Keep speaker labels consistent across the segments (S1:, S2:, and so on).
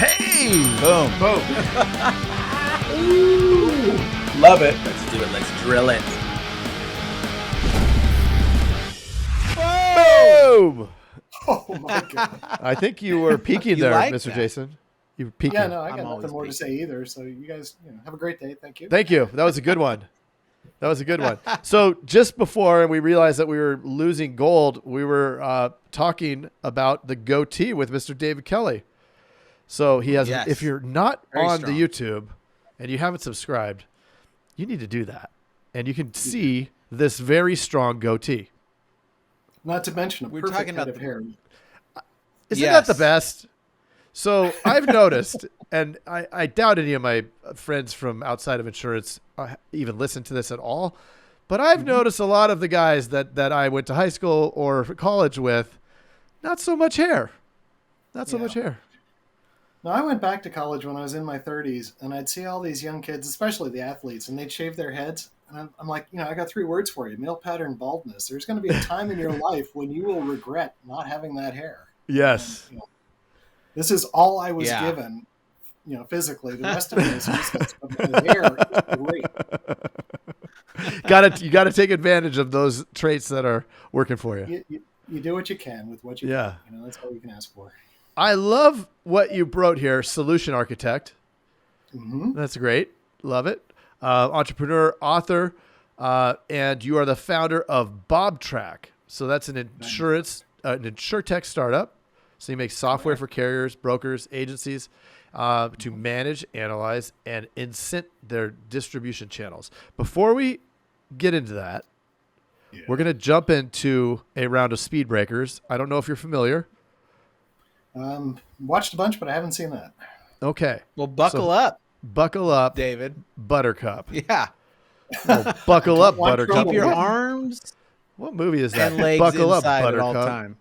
S1: Hey!
S2: Boom.
S3: Boom.
S2: Ooh. Love it.
S3: Let's do it. Let's drill it.
S1: Boom!
S4: Oh my god.
S1: I think you were peaking
S3: You
S1: there,
S3: like
S1: Mr.
S3: that?
S1: Jason. You were peaking.
S4: Yeah, no, I
S3: I'm
S4: got
S3: always
S4: nothing more to
S3: peaking.
S4: say either. So you guys, have a great day. Thank you.
S1: Thank you. That was a good one. That was a good one. So just before we realized that we were losing gold, we were talking about the goatee with Mr. David Kelly. So he has.
S3: Yes.
S1: If you're not
S3: Very
S1: on
S3: strong.
S1: the YouTube and you haven't subscribed, you need to do that, and you can see this very strong goatee.
S4: Not to mention a
S3: We're
S4: perfect
S3: talking
S4: head
S3: about
S4: of hair.
S1: Isn't that the
S3: Yes.
S1: best? So I've noticed, and I doubt any of my friends from outside of insurance even listen to this at all, but I've noticed a lot of the guys that I went to high school or college with, not so much hair. Not so
S4: Yeah.
S1: much hair.
S4: Now, I went back to college when I was in my 30s, and I'd see all these young kids, especially the athletes, and they'd shave their heads. And I'm like, I got 3 words for you: male pattern baldness. There's going to be a time in your life when you will regret not having that hair.
S1: Yes.
S4: And, this is all I was
S3: Yeah.
S4: given, physically. The rest of it is useless. But the hair is great.
S1: You gotta take advantage of those traits that are working for you.
S4: You do what you can with what you
S1: Yeah.
S4: can. That's all you can ask for.
S1: I love what you wrote here, solution architect.
S4: Mm-hmm.
S1: That's great. Love it. Entrepreneur, author, and you are the founder of BobTrak. So that's an InsurTech startup. So you make software for carriers, brokers, agencies to manage, analyze, and incent their distribution channels. Before we get into that, we're going to jump into a round of speed breakers. I don't know if you're familiar.
S4: Watched a bunch, but I haven't seen that.
S1: Okay.
S3: Well, buckle up,
S1: Buckle up,
S3: David.
S1: Buttercup.
S3: Yeah.
S1: Oh, buckle up,
S4: want
S1: Buttercup.
S4: trouble.
S3: Keep your
S4: Yeah.
S3: arms
S1: What movie is that?
S3: and legs
S1: Buckle up,
S3: inside at all
S1: Buttercup.
S3: time.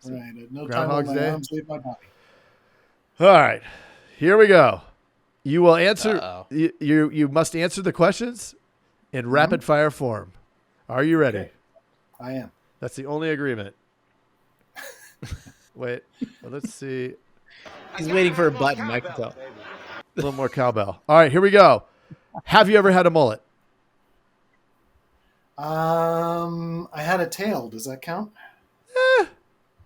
S4: Right. At no time
S1: Groundhog's
S4: will my
S1: Day?
S4: arms leave my body.
S1: All right, here we go. You will answer.
S3: Uh-oh.
S1: You must answer the questions in rapid fire form. Are you ready?
S4: Okay. I am.
S1: That's the only agreement. Wait, well, let's see.
S3: He's waiting for a button. I can tell.
S1: A little more cowbell. All right, here we go. Have you ever had a mullet?
S4: I had a tail. Does that count?
S1: I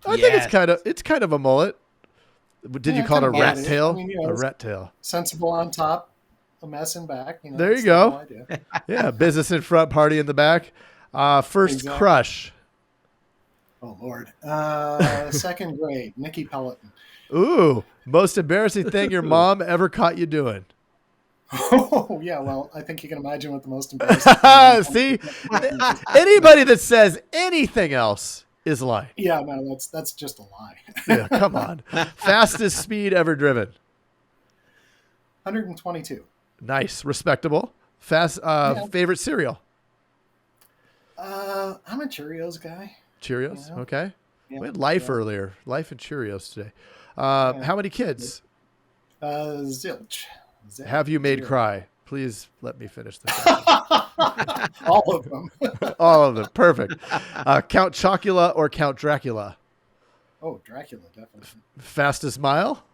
S1: think
S3: Yes.
S1: it's kind of a mullet. Did you
S4: Yeah,
S1: call it a
S4: kind of
S1: rat
S4: mullet.
S1: tail?
S4: I mean,
S1: A rat tail.
S4: Sensible on top, a mess in back.
S1: There you
S4: that's
S1: go.
S4: the whole idea.
S1: Yeah, business in front, party in the back. First
S4: Exactly.
S1: crush.
S4: Oh Lord. Second grade, Nikki Peloton.
S1: Ooh, most embarrassing thing your mom ever caught you doing.
S4: Oh yeah. Well, I think you can imagine what the most embarrassing.
S1: See, anybody that says anything else is lying.
S4: Yeah, no, that's just a lie.
S1: Yeah, come on. Fastest speed ever driven.
S4: 122.
S1: Nice, respectable. Fast. Favorite cereal.
S4: I'm a Cheerios guy.
S1: Cheerios.
S4: Yeah.
S1: Okay.
S4: Yeah.
S1: We had Life
S4: Yeah.
S1: earlier. Life and Cheerios today. How many kids
S4: Zilch.
S1: have you made
S4: Zero.
S1: cry? Please let me finish the question.
S4: All of them.
S1: All of them. Perfect. Count Chocula or Count Dracula?
S4: Oh, Dracula, definitely.
S1: Fastest mile?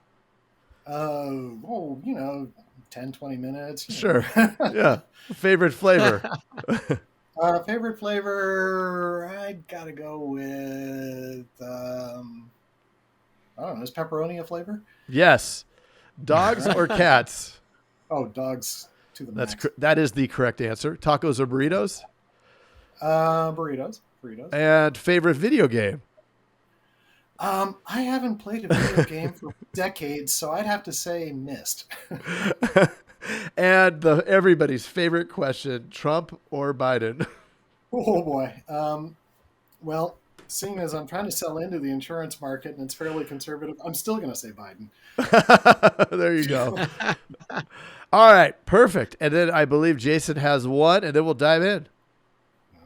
S4: 10, 20 minutes.
S1: Sure. Yeah. Favorite flavor?
S4: Favorite flavor, I'd gotta go with, I don't know, is pepperoni a flavor?
S1: Yes. Dogs or cats?
S4: Oh, dogs to the max.
S1: That is the correct answer. Tacos or burritos?
S4: Burritos.
S1: And favorite video game?
S4: I haven't played a video game for decades, so I'd have to say Myst.
S1: And everybody's favorite question, Trump or Biden?
S4: Oh boy. Well, seeing as I'm trying to sell into the insurance market and it's fairly conservative, I'm still going to say Biden.
S1: There you go. All right, perfect. And then I believe Jason has one, and then we'll dive in.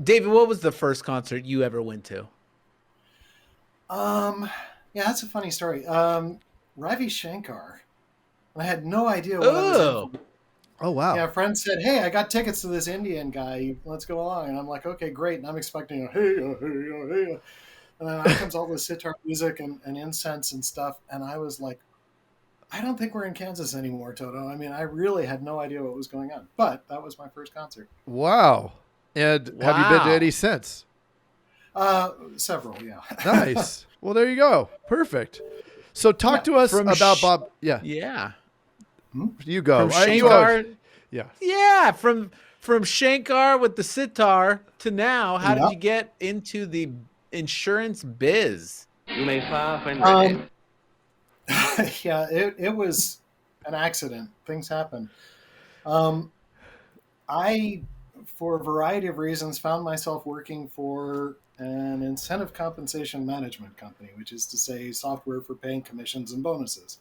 S3: David, what was the first concert you ever went to?
S4: Yeah, that's a funny story. Ravi Shankar. I had no idea what I was in
S3: Oh,
S4: for.
S1: Oh, wow.
S4: Yeah, a friend said, "Hey, I got tickets to this Indian guy. Let's go along." And I'm like, "Okay, great." And I'm expecting a hey, hey. And then out comes all this sitar music and incense and stuff. And I was like, I don't think we're in Kansas anymore, Toto. I mean, I really had no idea what was going on, but that was my first concert.
S1: Wow. And have you been to any
S3: Wow.
S1: since?
S4: Several, yeah.
S1: Nice. Well, there you go. Perfect. So talk
S4: Yeah.
S1: to us
S3: From
S1: about Bob. Yeah,
S3: yeah.
S1: you go.
S3: From
S1: You go.
S3: Shankar.
S1: Yeah.
S3: Yeah, from Shankar with the sitar to now, how did
S4: Yep.
S3: you get into the insurance biz?
S2: You may fire when ready.
S4: Um, yeah, it was an accident. Things happen. Um, I, for a variety of reasons, found myself working for an incentive compensation management company, which is to say software for paying commissions and bonuses.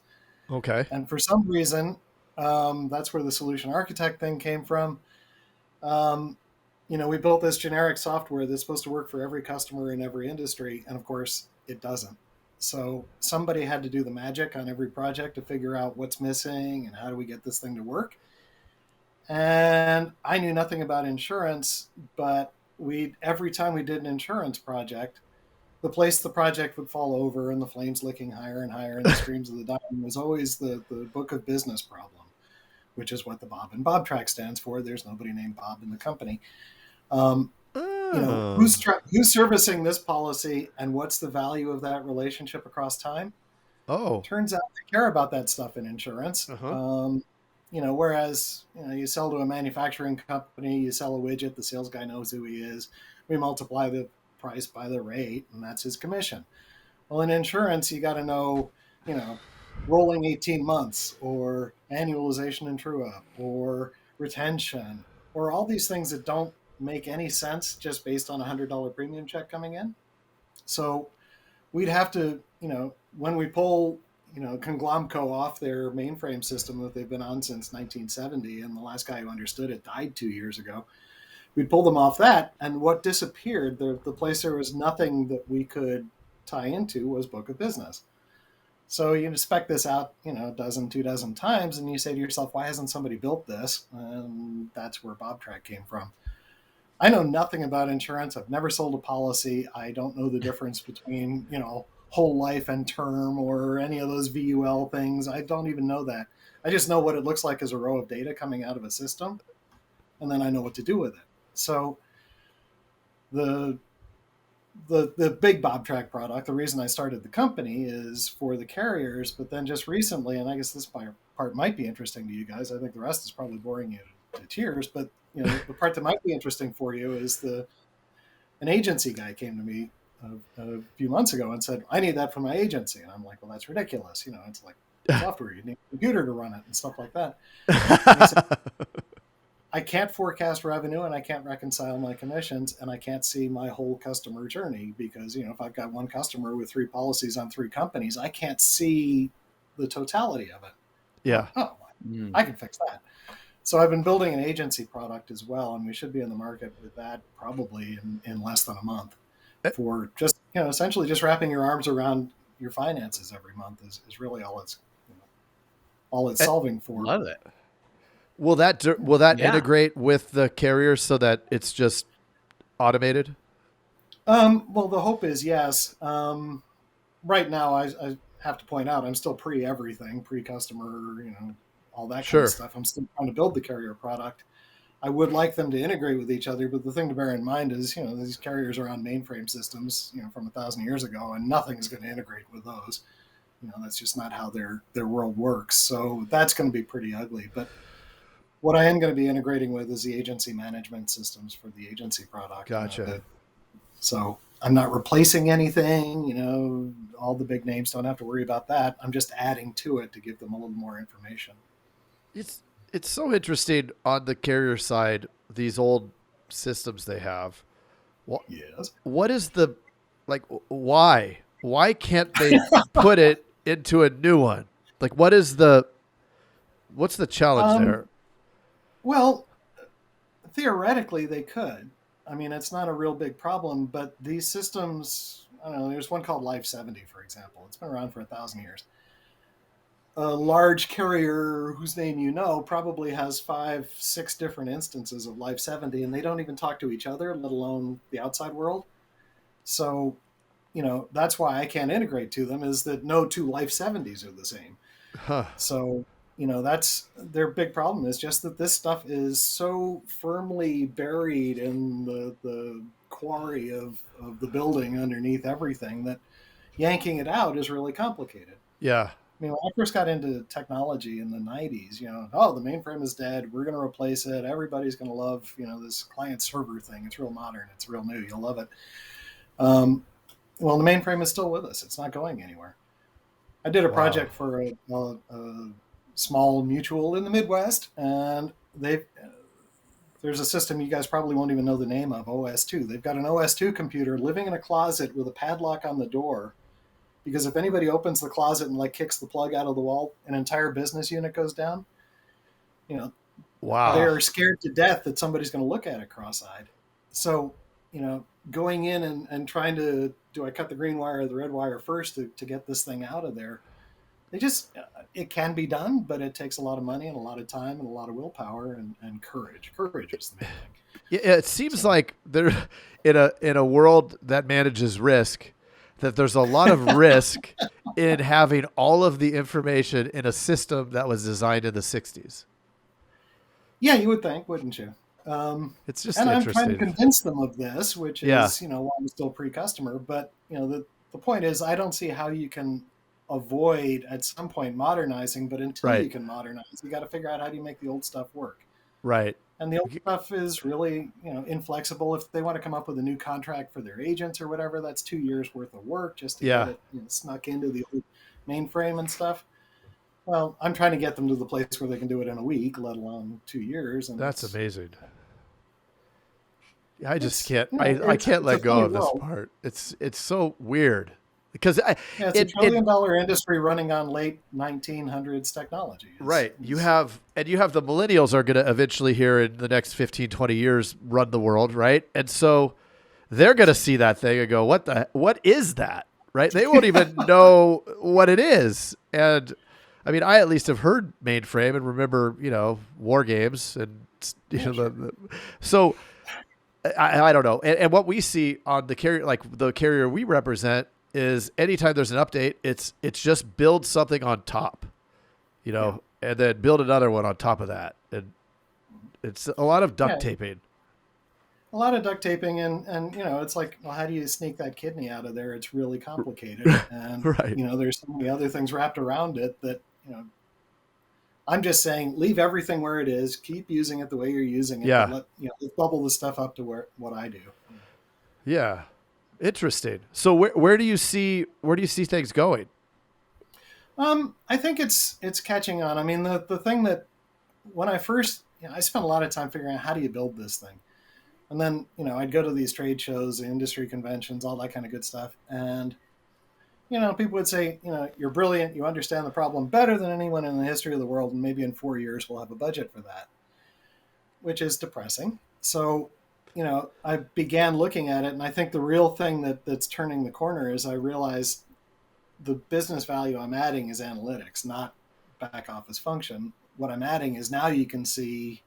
S1: Okay.
S4: And for some reason, that's where the solution architect thing came from. Um, we built this generic software that's supposed to work for every customer in every industry. And of course, it doesn't. So somebody had to do the magic on every project to figure out what's missing and how do we get this thing to work. And I knew nothing about insurance, but every time we did an insurance project, the place the project would fall over and the flames licking higher and higher and the screams of the dying was always the book of business problem, which is what the Bob and BobTrak stands for. There's nobody named Bob in the company. Um,
S1: Oh.
S4: who's servicing this policy and what's the value of that relationship across time?
S1: Oh.
S4: Turns out they care about that stuff in insurance.
S1: Uh-huh.
S4: Whereas you sell to a manufacturing company, you sell a widget, the sales guy knows who he is. We multiply the price by the rate, and that's his commission. Well, in insurance, you got to know, rolling 18 months or annualization and true up or retention or all these things that don't make any sense just based on a $100 premium check coming in. So we'd have to, when we pull, Conglomco off their mainframe system that they've been on since 1970, and the last guy who understood it died 2 years ago, we'd pull them off that. And what disappeared, the place there was nothing that we could tie into was book of business. So you spec this out, a dozen, 2 dozen times, and you say to yourself, why hasn't somebody built this? And that's where BobTrak came from. I know nothing about insurance. I've never sold a policy. I don't know the difference between, whole life and term or any of those VUL things. I don't even know that. I just know what it looks like as a row of data coming out of a system, and then I know what to do with it. So the big BobTrak product, the reason I started the company is for the carriers, but then just recently, and I guess this part might be interesting to you guys. I think the rest is probably boring you to tears, but the part that might be interesting for you is an agency guy came to me a few months ago and said, I need that for my agency. And I'm like, well, that's ridiculous. It's like software. You need a computer to run it and stuff like that. And he said, I can't forecast revenue and I can't reconcile my commissions and I can't see my whole customer journey because, if I've got one customer with 3 policies on 3 companies, I can't see the totality of it.
S1: Yeah.
S4: I can fix that. So I've been building an agency product as well, and we should be in the market with that probably in less than a month for just, essentially just wrapping your arms around your finances every month is really all it's solving for.
S3: Love it.
S1: Will that integrate with the carriers so that it's just automated?
S4: Well, the hope is yes. Right now, I have to point out I'm still pre-everything, pre-customer, all that kind of stuff. I'm still trying to build the carrier product. I would like them to integrate with each other, but the thing to bear in mind is, these carriers are on mainframe systems, from 1,000 years ago, and nothing is going to integrate with those. That's just not how their world works. So that's going to be pretty ugly. But what I am going to be integrating with is the agency management systems for the agency product.
S1: Gotcha.
S4: So I'm not replacing anything, all the big names don't have to worry about that. I'm just adding to it to give them a little more information.
S1: It's so interesting on the carrier side, these old systems they have.
S4: Yes.
S1: What is why? Why can't they put it into a new one? Like, what's the challenge there?
S4: Well, theoretically they could. I mean, it's not a real big problem, but these systems, I don't know, there's one called Life 70, for example. It's been around for 1,000 years. A large carrier whose name probably has 5, 6 different instances of Life 70, and they don't even talk to each other, let alone the outside world. So, that's why I can't integrate to them, is that no 2 Life 70s are the same.
S1: Huh.
S4: So, that's their big problem, is just that this stuff is so firmly buried in the quarry of the building underneath everything that yanking it out is really complicated.
S1: Yeah.
S4: I mean, when I first got into technology in the 90s, oh, the mainframe is dead. We're going to replace it. Everybody's going to love, this client server thing. It's real modern. It's real new. You'll love it. Um, well, the mainframe is still with us. It's not going anywhere. I did a
S1: Wow.
S4: project for a small mutual in the Midwest, and there's a system you guys probably won't even know the name of, OS2. They've got an OS2 computer living in a closet with a padlock on the door, because if anybody opens the closet and like kicks the plug out of the wall, an entire business unit goes down. You know,
S1: Wow.
S4: they're scared to death that somebody's going to look at it cross-eyed. So, going in and trying to, do I cut the green wire or the red wire first to get this thing out of there? It can be done, but it takes a lot of money and a lot of time and a lot of willpower and courage. Courage is the main thing.
S1: Yeah, it seems
S4: So,
S1: like there, in a world that manages risk, that there's a lot of risk in having all of the information in a system that was designed in the '60s.
S4: yeah, you would think, wouldn't you?
S1: It's just
S4: And I'm trying to
S1: interesting.
S4: convince them of this, which
S1: Yeah.
S4: is, why I'm still pre-customer. But the point is, I don't see how you can avoid at some point modernizing. But until
S1: Right.
S4: you can modernize, you got to figure out how do you make the old stuff work.
S1: Right.
S4: And the old stuff is really, inflexible. If they want to come up with a new contract for their agents or whatever, that's 2 years worth of work just to get
S1: Yeah.
S4: it, snuck into the old mainframe and stuff. Well, I'm trying to get them to the place where they can do it in a week, let alone 2 years, and
S1: That's amazing. I just
S4: it's
S1: can't.
S4: you know
S1: I can't
S4: it's a
S1: let go
S4: funny
S1: of this
S4: world.
S1: part. It's so weird because
S4: Yeah, it's a
S1: it it
S4: trillion-dollar industry running on late 1900s technology.
S1: right. You have the millennials are going to eventually here in the next 15, 20 years run the world, right? And so they're going to see that thing and go, what is that? Right? They won't even know what it is. And I mean, I at least have heard mainframe and remember, war games and
S4: Yeah, sure.
S1: so I don't know. And what we see on the carrier, like the carrier we represent, is anytime there's an update, it's just build something on top,
S4: Yeah,
S1: and then build another one on top of that. And it's a lot of
S4: yeah.
S1: duct taping.
S4: A lot of duct taping, and it's like, well, how do you sneak that kidney out of there? It's really complicated, and
S1: Right.
S4: there's so many other things wrapped around it that I'm just saying, leave everything where it is. Keep using it the way you're using it, but
S1: Yeah.
S4: let's bubble the stuff up to what I do.
S1: Yeah. Interesting. So where do you see things going?
S4: I think it's catching on. I mean, the thing that when I first, I spent a lot of time figuring out how do you build this thing, and then I'd go to these trade shows, industry conventions, all that kind of good stuff, and people would say, you're brilliant, you understand the problem better than anyone in the history of the world, and maybe in 4 years we'll have a budget for that, which is depressing. So, I began looking at it, and I think the real thing that's turning the corner is I realized the business value I'm adding is analytics, not back office function. What I'm adding is now you can see,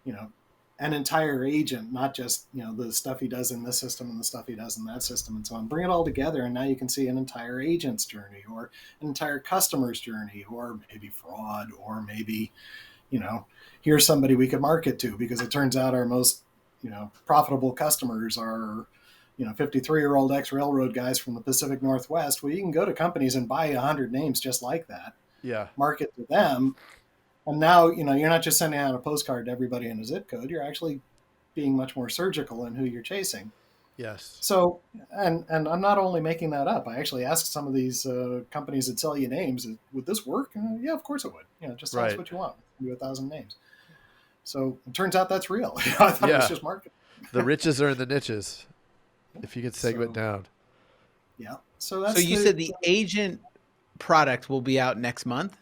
S4: you know, an entire agent, not just, the stuff he does in this system and the stuff he does in that system and so on. Bring it all together, and now you can see an entire agent's journey or an entire customer's journey, or maybe fraud, or maybe, you know, here's somebody we could market to, because it turns out our most, profitable customers are, 53-year-old ex-railroad guys from the Pacific Northwest. Well, you can go to companies and buy 100 names just like that,
S1: Yeah.
S4: market to them, and now, you're not just sending out a postcard to everybody in a zip code. You're actually being much more surgical in who you're chasing.
S1: Yes.
S4: So, and I'm not only making that up. I actually asked some of these companies that sell you names, would this work? Yeah, of course it would. Just tell us
S1: Right.
S4: what you want. We'll do 1,000 names. So it turns out that's real. I thought it was
S1: Yeah.
S4: just marketing.
S1: The riches are in the niches. If you could segment
S4: So
S1: down.
S4: yeah. So
S3: So
S4: that's
S3: you said the agent product will be out next month.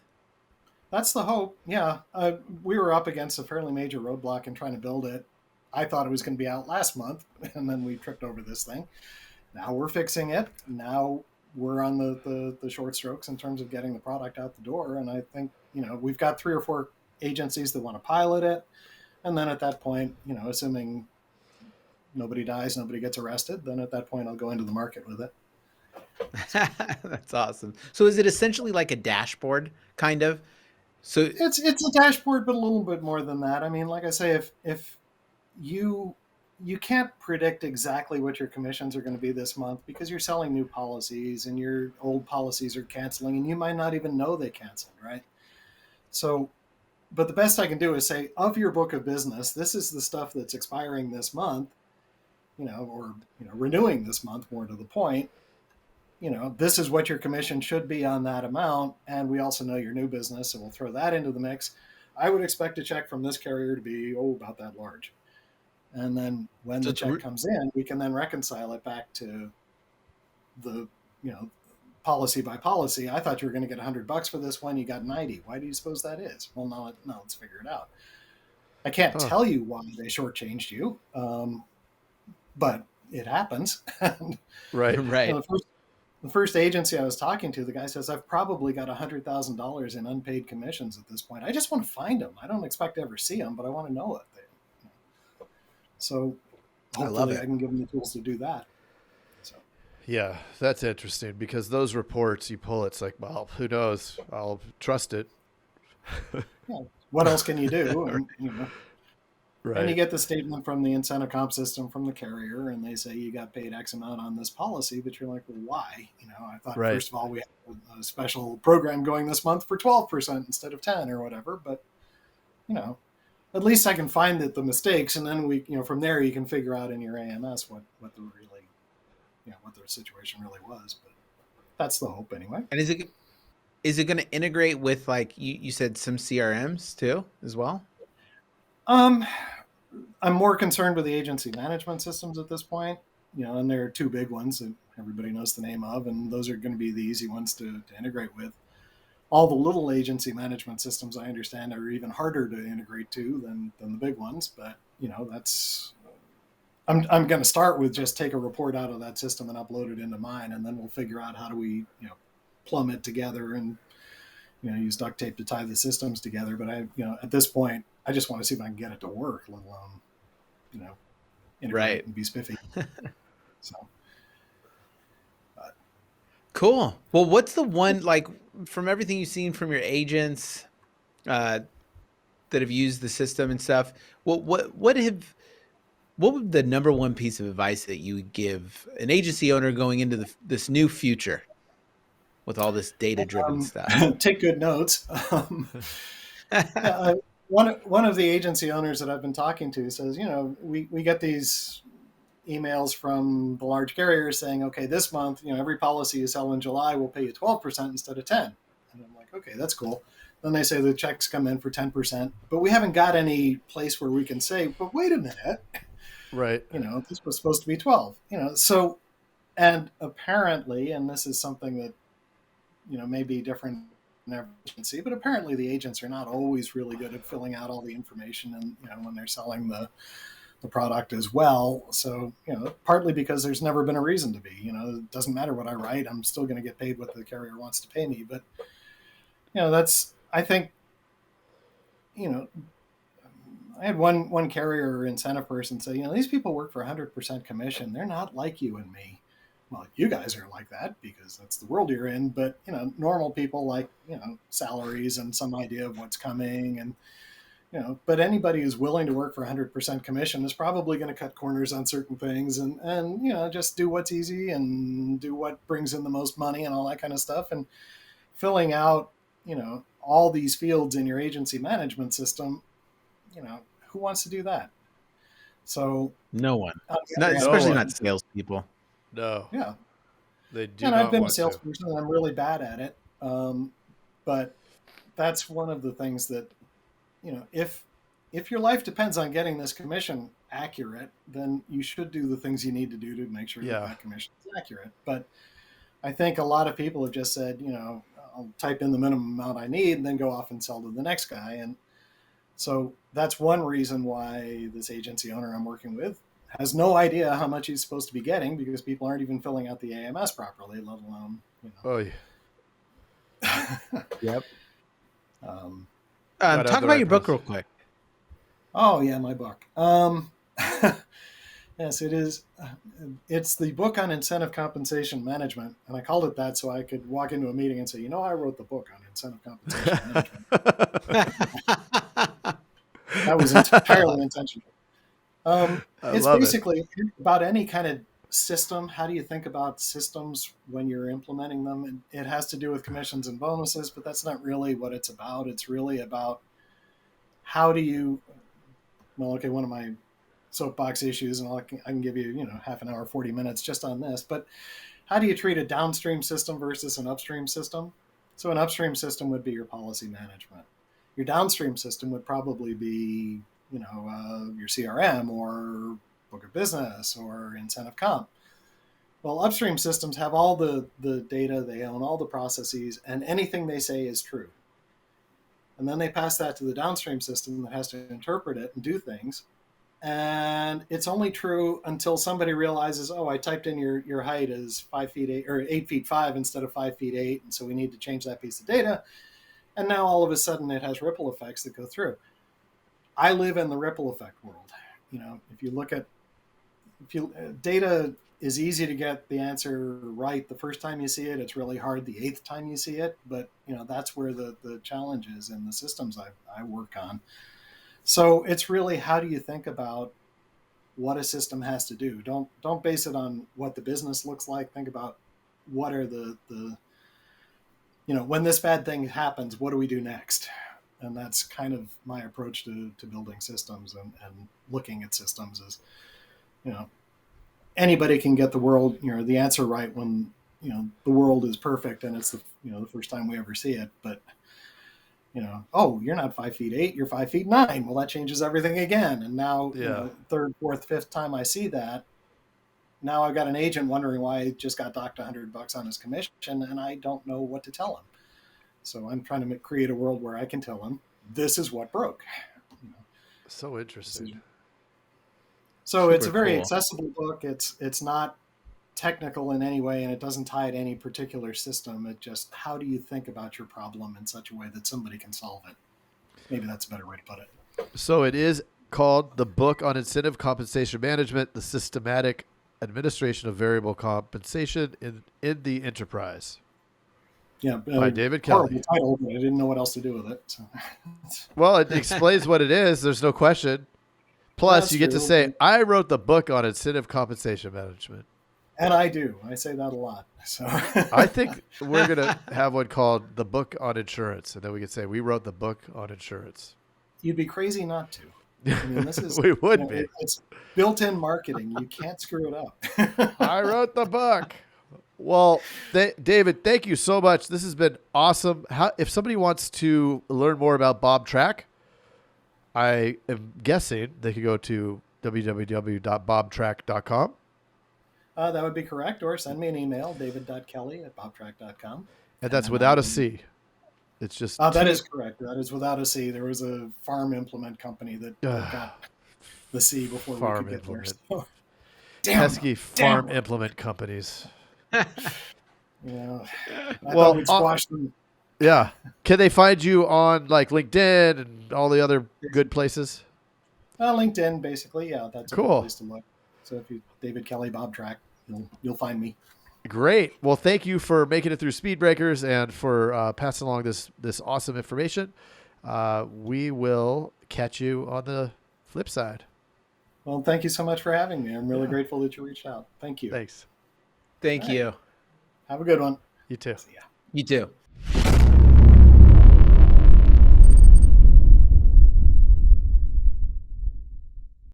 S4: that's the hope. Yeah. We were up against a fairly major roadblock in trying to build it. I thought it was going to be out last month, and then we tripped over this thing. Now we're fixing it. Now we're on the short strokes in terms of getting the product out the door. And I think, we've got 3 or 4 agencies that want to pilot it. And then at that point, assuming nobody dies, nobody gets arrested, then at that point I'll go into the market with it.
S3: That's awesome. So is it essentially like a dashboard, kind of? So
S4: It's a dashboard, but a little bit more than that. I mean, like I say, if you you can't predict exactly what your commissions are going to be this month because you're selling new policies and your old policies are canceling, and you might not even know they canceled, right? So, but the best I can do is say, of your book of business, this is the stuff that's expiring this month, or renewing this month, more to the point. This is what your commission should be on that amount, and we also know your new business, so we'll throw that into the mix. I would expect a check from this carrier to be about that large, and then when the check comes in, we can then reconcile it back to the policy by policy. I thought you were going to get $100 for this one, you got 90. Why do you suppose that is? Well, no, let's figure it out. I can't tell you why they shortchanged you, but it happens.
S1: Right.
S4: The first agency I was talking to, the guy says, I've probably got $100,000 in unpaid commissions at this point. I just want to find them. I don't expect to ever see them, but I want to know it. So hopefully I can give them the tools to do that. So.
S1: Yeah, that's interesting because those reports you pull, it's like, well, who knows? I'll trust it.
S4: Yeah. What else can you do? And,
S1: right.
S4: And you get the statement from the incentive comp system from the carrier, and they say you got paid X amount on this policy, but you're like, well, why? I thought first of all we had a special program going this month for 12% instead of 10 or whatever, but at least I can find the mistakes, and then we, from there you can figure out in your AMS what the really, what the situation really was. But that's the hope anyway.
S3: And is it going to integrate with, like you said, some CRMs too as well?
S4: I'm more concerned with the agency management systems at this point, and there are two big ones that everybody knows the name of, and those are going to be the easy ones to integrate with. All the little agency management systems, I understand, are even harder to integrate to than the big ones. But that's I'm going to start with just take a report out of that system and upload it into mine, and then we'll figure out how do we plumb it together and use duct tape to tie the systems together. But at this point, I just want to see if I can get it to work, let alone integrate and be spiffy. So.
S3: Cool. Well, what's the one, like, from everything you've seen from your agents that have used the system and stuff, what would the number one piece of advice that you would give an agency owner going into this new future with all this data-driven stuff?
S4: Take good notes. One of the agency owners that I've been talking to says, we get these emails from the large carriers saying, okay, this month, every policy you sell in July will pay you 12% instead of 10. And I'm like, okay, that's cool. Then they say the checks come in for 10%, but we haven't got any place where we can say, but wait a minute,
S1: right?
S4: This was supposed to be 12. So, and apparently, and this is something that may be different in every agency, but apparently the agents are not always really good at filling out all the information, and when they're selling the product as well. So, partly because there's never been a reason to be, it doesn't matter what I write, I'm still going to get paid what the carrier wants to pay me. But, that's, I think, I had one carrier incentive person say, these people work for 100% commission. They're not like you and me. Well, you guys are like that because that's the world you're in. But, normal people like, salaries and some idea of what's coming, and, but anybody who's willing to work for 100% commission is probably going to cut corners on certain things and just do what's easy and do what brings in the most money and all that kind of stuff. And filling out, all these fields in your agency management system, who wants to do that? So
S3: no one, especially not salespeople.
S1: No.
S4: Yeah.
S1: They do.
S4: And I've been a salesperson and I'm really bad at it. But that's one of the things that, if your life depends on getting this commission accurate, then you should do the things you need to do to make sure that commission is accurate. But I think a lot of people have just said, I'll type in the minimum amount I need and then go off and sell to the next guy. And so that's one reason why this agency owner I'm working with has no idea how much he's supposed to be getting, because people aren't even filling out the AMS properly, let alone,
S1: Oh, yeah.
S3: Yep. Talk about your book real quick.
S4: Oh yeah, my book. Yes, it is. It's the book on incentive compensation management, and I called it that so I could walk into a meeting and say, I wrote the book on incentive compensation management. That was entirely intentional.
S1: I
S4: It's
S1: love it.
S4: basically about any kind of system. How do you think about systems when you're implementing them? And it has to do with commissions and bonuses, but that's not really what it's about. It's really about how do you, well, okay, one of my soapbox issues, and I can give you, half an hour, 40 minutes just on this, but how do you treat a downstream system versus an upstream system? So an upstream system would be your policy management. Your downstream system would probably be, your CRM or book of business or incentive comp. Well, upstream systems have all the data, they own all the processes, and anything they say is true. And then they pass that to the downstream system that has to interpret it and do things. And it's only true until somebody realizes, I typed in your height is 5'8" or 8'5" instead of 5'8", and so we need to change that piece of data. And now all of a sudden it has ripple effects that go through. I live in the ripple effect world. If you look at data is easy to get the answer right the first time you see it. It's really hard the 8th time you see it. But that's where the challenge is in the systems I work on. So it's really, how do you think about what a system has to do? Don't base it on what the business looks like. Think about what are the when this bad thing happens, what do we do next? And that's kind of my approach to building systems and looking at systems is, anybody can get the world, the answer right when, the world is perfect and it's the first time we ever see it. But, you're not 5'8", you're 5'9". Well, that changes everything again. And now, third, fourth, fifth time I see that, now I've got an agent wondering why I just got docked $100 on his commission, and I don't know what to tell him. So I'm trying to create a world where I can tell him this is what broke.
S1: So interesting.
S4: So it's a very accessible book. It's not technical in any way, and it doesn't tie to any particular system. It just, how do you think about your problem in such a way that somebody can solve it? Maybe that's a better way to put it.
S1: So it is called The Book on Incentive Compensation Management, the Systematic Administration of Variable Compensation in the Enterprise.
S4: Yeah,
S1: by David Kelly.
S4: Title, but I didn't know what else to do with it. So.
S1: Well, it explains what it is. There's no question. Plus,
S4: That's
S1: you get
S4: true.
S1: to say, I wrote the book on incentive compensation management.
S4: And I do. I say that a lot. So
S1: I think we're going to have one called The Book on Insurance. And then we could say, we wrote the book on insurance.
S4: You'd be crazy not to. I mean, this is
S1: we would be.
S4: It's built-in marketing. You can't screw it up.
S1: I wrote the book. Well, David, thank you so much. This has been awesome. If somebody wants to learn more about BobTrak, I am guessing they could go to www.bobtrak.com.
S4: That would be correct. Or send me an email, david.kelly@bobtrak.com.
S1: And that's without a C. It's just...
S4: that is correct. That is without a C. There was a farm implement company that got the C before we could get there. So.
S1: Pesky farm implement companies.
S4: Yeah.
S1: Well,
S4: we'd squash them.
S1: Yeah. Can they find you on like LinkedIn and all the other good places?
S4: LinkedIn, basically. Yeah, that's a
S1: cool.
S4: good place to look. So if you David Kelly BobTrak, you'll find me.
S1: Great. Well, thank you for making it through Speed Breakers and for passing along this awesome information. We will catch you on the flip side.
S4: Well, thank you so much for having me. I'm really grateful that you reached out. Thank you.
S1: Thanks.
S3: Thank you.
S4: Have a good one.
S1: You too.
S4: See ya.
S3: You too.